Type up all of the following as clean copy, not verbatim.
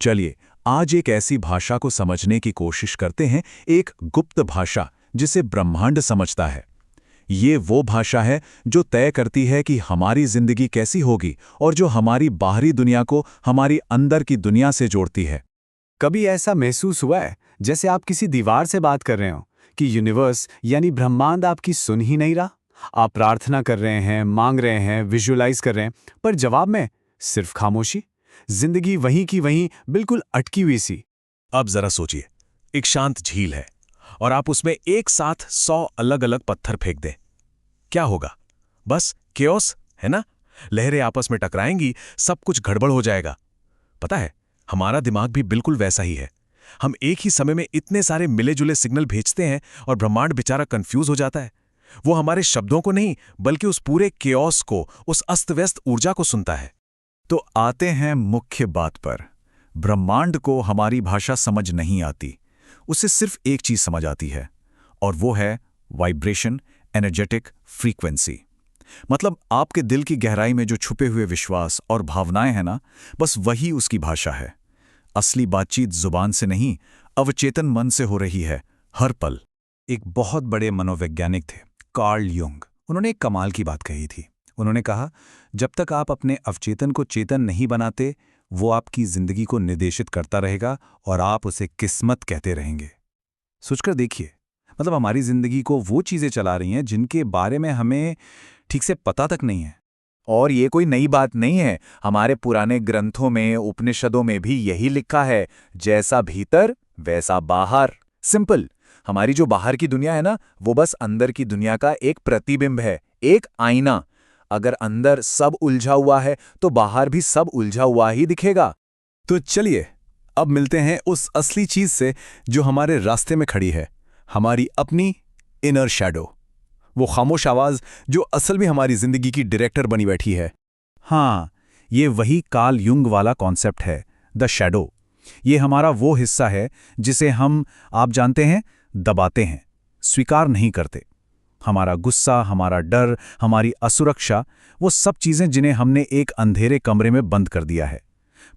चलिए आज एक ऐसी भाषा को समझने की कोशिश करते हैं, एक गुप्त भाषा जिसे ब्रह्मांड समझता है। ये वो भाषा है जो तय करती है कि हमारी जिंदगी कैसी होगी और जो हमारी बाहरी दुनिया को हमारी अंदर की दुनिया से जोड़ती है। कभी ऐसा महसूस हुआ है जैसे आप किसी दीवार से बात कर रहे हो कि यूनिवर्स यानी ब्रह्मांड आपकी सुन ही नहीं रहा? आप प्रार्थना कर रहे हैं, मांग रहे हैं, विजुअलाइज कर रहे हैं, पर जवाब में सिर्फ खामोशी। जिंदगी वहीं की वहीं बिल्कुल अटकी हुई सी। अब जरा सोचिए, एक शांत झील है और आप उसमें एक साथ 100 अलग अलग पत्थर फेंक दें, क्या होगा? बस केओस, है ना? लहरें आपस में टकराएंगी, सब कुछ गड़बड़ हो जाएगा। पता है, हमारा दिमाग भी बिल्कुल वैसा ही है। हम एक ही समय में इतने सारे मिले जुले सिग्नल भेजते हैं और ब्रह्मांड बेचारा कंफ्यूज हो जाता है। वो हमारे शब्दों को नहीं, बल्कि उस पूरे केओस को, उस अस्त-व्यस्त ऊर्जा को सुनता है। तो आते हैं मुख्य बात पर। ब्रह्मांड को हमारी भाषा समझ नहीं आती, उसे सिर्फ एक चीज समझ आती है, और वो है वाइब्रेशन, एनर्जेटिक फ्रीक्वेंसी। मतलब आपके दिल की गहराई में जो छुपे हुए विश्वास और भावनाएं हैं ना, बस वही उसकी भाषा है। असली बातचीत जुबान से नहीं, अवचेतन मन से हो रही है, हर पल। एक बहुत बड़े मनोवैज्ञानिक थे, कार्ल युंग। उन्होंने एक कमाल की बात कही थी। उन्होंने कहा, जब तक आप अपने अवचेतन को चेतन नहीं बनाते, वो आपकी जिंदगी को निर्देशित करता रहेगा और आप उसे किस्मत कहते रहेंगे। सोचकर देखिए, मतलब हमारी जिंदगी को वो चीजें चला रही हैं जिनके बारे में हमें ठीक से पता तक नहीं है। और ये कोई नई बात नहीं है, हमारे पुराने ग्रंथों में, उपनिषदों में भी यही लिखा है, जैसा भीतर वैसा बाहर। सिंपल। हमारी जो बाहर की दुनिया है ना, वो बस अंदर की दुनिया का एक प्रतिबिंब है, एक आईना। अगर अंदर सब उलझा हुआ है तो बाहर भी सब उलझा हुआ ही दिखेगा। तो चलिए अब मिलते हैं उस असली चीज से जो हमारे रास्ते में खड़ी है, हमारी अपनी इनर शैडो। वो खामोश आवाज जो असल में हमारी जिंदगी की डायरेक्टर बनी बैठी है। हाँ, ये वही कार्ल युंग वाला कॉन्सेप्ट है, द शैडो। ये हमारा वो हिस्सा है जिसे हम, आप जानते हैं, दबाते हैं, स्वीकार नहीं करते। हमारा गुस्सा, हमारा डर, हमारी असुरक्षा, वो सब चीजें जिन्हें हमने एक अंधेरे कमरे में बंद कर दिया है।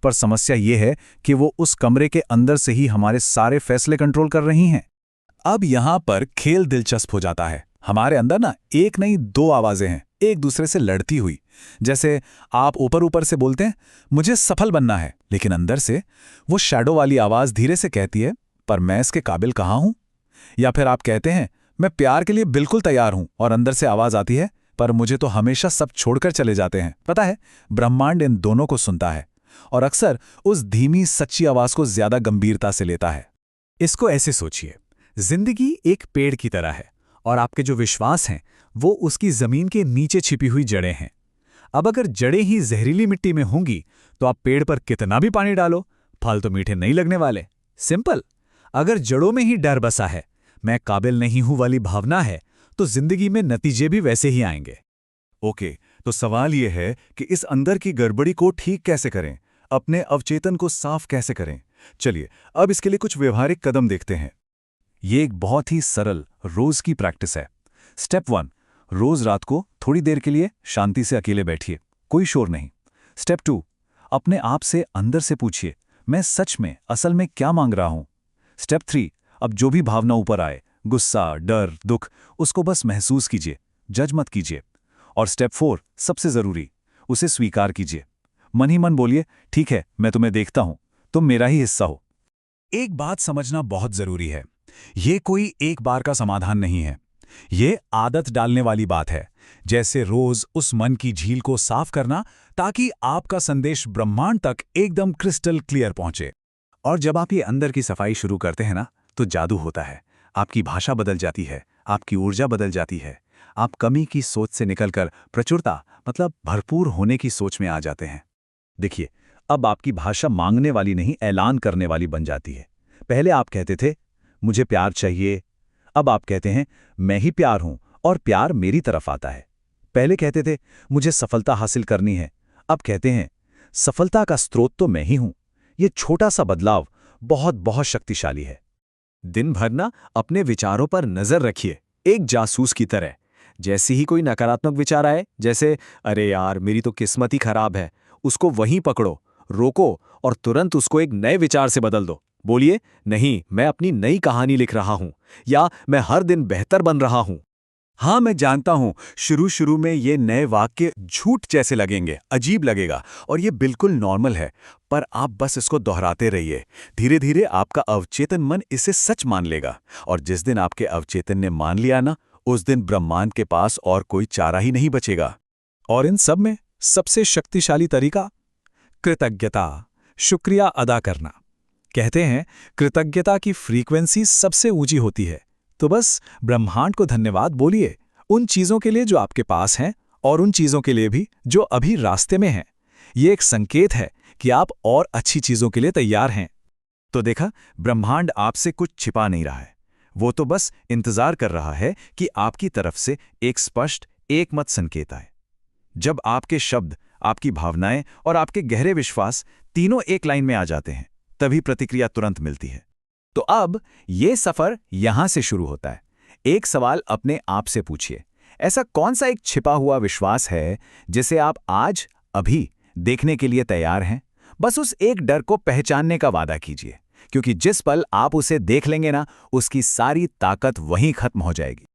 पर समस्या ये है कि वो उस कमरे के अंदर से ही हमारे सारे फैसले कंट्रोल कर रही हैं। अब यहां पर खेल दिलचस्प हो जाता है। हमारे अंदर ना एक नहीं दो आवाजें हैं, एक दूसरे से लड़ती हुई। जैसे आप ऊपर ऊपर से बोलते हैं, मुझे सफल बनना है, लेकिन अंदर से वो शैडो वाली आवाज धीरे से कहती है, पर मैं इसके काबिल कहाँ हूं? या फिर आप कहते हैं, मैं प्यार के लिए बिल्कुल तैयार हूं, और अंदर से आवाज आती है, पर मुझे तो हमेशा सब छोड़कर चले जाते हैं। पता है, ब्रह्मांड इन दोनों को सुनता है और अक्सर उस धीमी सच्ची आवाज को ज्यादा गंभीरता से लेता है। इसको ऐसे सोचिए, जिंदगी एक पेड़ की तरह है और आपके जो विश्वास हैं वो उसकी जमीन के नीचे छिपी हुई जड़ें हैं। अब अगर जड़ें ही जहरीली मिट्टी में होंगी तो आप पेड़ पर कितना भी पानी डालो, फल तो मीठे नहीं लगने वाले। सिंपल। अगर जड़ों में ही डर बसा है, मैं काबिल नहीं हूं वाली भावना है, तो जिंदगी में नतीजे भी वैसे ही आएंगे। ओके, तो सवाल यह है कि इस अंदर की गड़बड़ी को ठीक कैसे करें, अपने अवचेतन को साफ कैसे करें। चलिए अब इसके लिए कुछ व्यवहारिक कदम देखते हैं। ये एक बहुत ही सरल रोज की प्रैक्टिस है। स्टेप 1, रोज रात को थोड़ी देर के लिए शांति से अकेले बैठिए, कोई शोर नहीं। स्टेप 2, अपने आप से अंदर से पूछिए, मैं सच में असल में क्या मांग रहा हूं। स्टेप 3, अब जो भी भावना ऊपर आए, गुस्सा, डर, दुख, उसको बस महसूस कीजिए, जज मत कीजिए। और स्टेप 4, सबसे जरूरी, उसे स्वीकार कीजिए। मन ही मन बोलिए, ठीक है, मैं तुम्हें देखता हूं, तुम मेरा ही हिस्सा हो। एक बात समझना बहुत जरूरी है, ये कोई एक बार का समाधान नहीं है, ये आदत डालने वाली बात है। जैसे रोज उस मन की झील को साफ करना, ताकि आपका संदेश ब्रह्मांड तक एकदम क्रिस्टल क्लियर पहुंचे। और जब आप ये अंदर की सफाई शुरू करते हैं ना, तो जादू होता है। आपकी भाषा बदल जाती है, आपकी ऊर्जा बदल जाती है। आप कमी की सोच से निकलकर प्रचुरता, मतलब भरपूर होने की सोच में आ जाते हैं। देखिए, अब आपकी भाषा मांगने वाली नहीं, ऐलान करने वाली बन जाती है। पहले आप कहते थे, मुझे प्यार चाहिए। अब आप कहते हैं, मैं ही प्यार हूं और प्यार मेरी तरफ आता है। पहले कहते थे, मुझे सफलता हासिल करनी है। अब कहते हैं, सफलता का स्रोत तो मैं ही हूं। ये छोटा सा बदलाव बहुत बहुत शक्तिशाली है। दिन भर ना अपने विचारों पर नजर रखिए, एक जासूस की तरह। जैसे ही कोई नकारात्मक विचार आए, जैसे अरे यार मेरी तो किस्मत ही खराब है, उसको वहीं पकड़ो रोको और तुरंत उसको एक नए विचार से बदल दो। बोलिए, नहीं, मैं अपनी नई कहानी लिख रहा हूं, या मैं हर दिन बेहतर बन रहा हूं। हाँ, मैं जानता हूं, शुरू में ये नए वाक्य झूठ जैसे लगेंगे, अजीब लगेगा, और ये बिल्कुल नॉर्मल है। पर आप बस इसको दोहराते रहिए। धीरे धीरे आपका अवचेतन मन इसे सच मान लेगा, और जिस दिन आपके अवचेतन ने मान लिया ना, उस दिन ब्रह्मांड के पास और कोई चारा ही नहीं बचेगा। और इन सब में सबसे शक्तिशाली तरीका कृतज्ञता, शुक्रिया अदा करना। कहते हैं कृतज्ञता की फ्रीक्वेंसी सबसे ऊंची होती है। तो बस ब्रह्मांड को धन्यवाद बोलिए, उन चीजों के लिए जो आपके पास हैं और उन चीजों के लिए भी जो अभी रास्ते में हैं। ये एक संकेत है कि आप और अच्छी चीजों के लिए तैयार हैं। तो देखा, ब्रह्मांड आपसे कुछ छिपा नहीं रहा है। वो तो बस इंतजार कर रहा है कि आपकी तरफ से एक स्पष्ट, एकमत संकेत आए। जब आपके शब्द, आपकी भावनाएं और आपके गहरे विश्वास तीनों एक लाइन में आ जाते हैं, तभी प्रतिक्रिया तुरंत मिलती है। तो अब ये सफर यहां से शुरू होता है। एक सवाल अपने आप से पूछिए, ऐसा कौन सा एक छिपा हुआ विश्वास है जिसे आप आज, अभी देखने के लिए तैयार हैं? बस उस एक डर को पहचानने का वादा कीजिए, क्योंकि जिस पल आप उसे देख लेंगे ना, उसकी सारी ताकत वहीं खत्म हो जाएगी।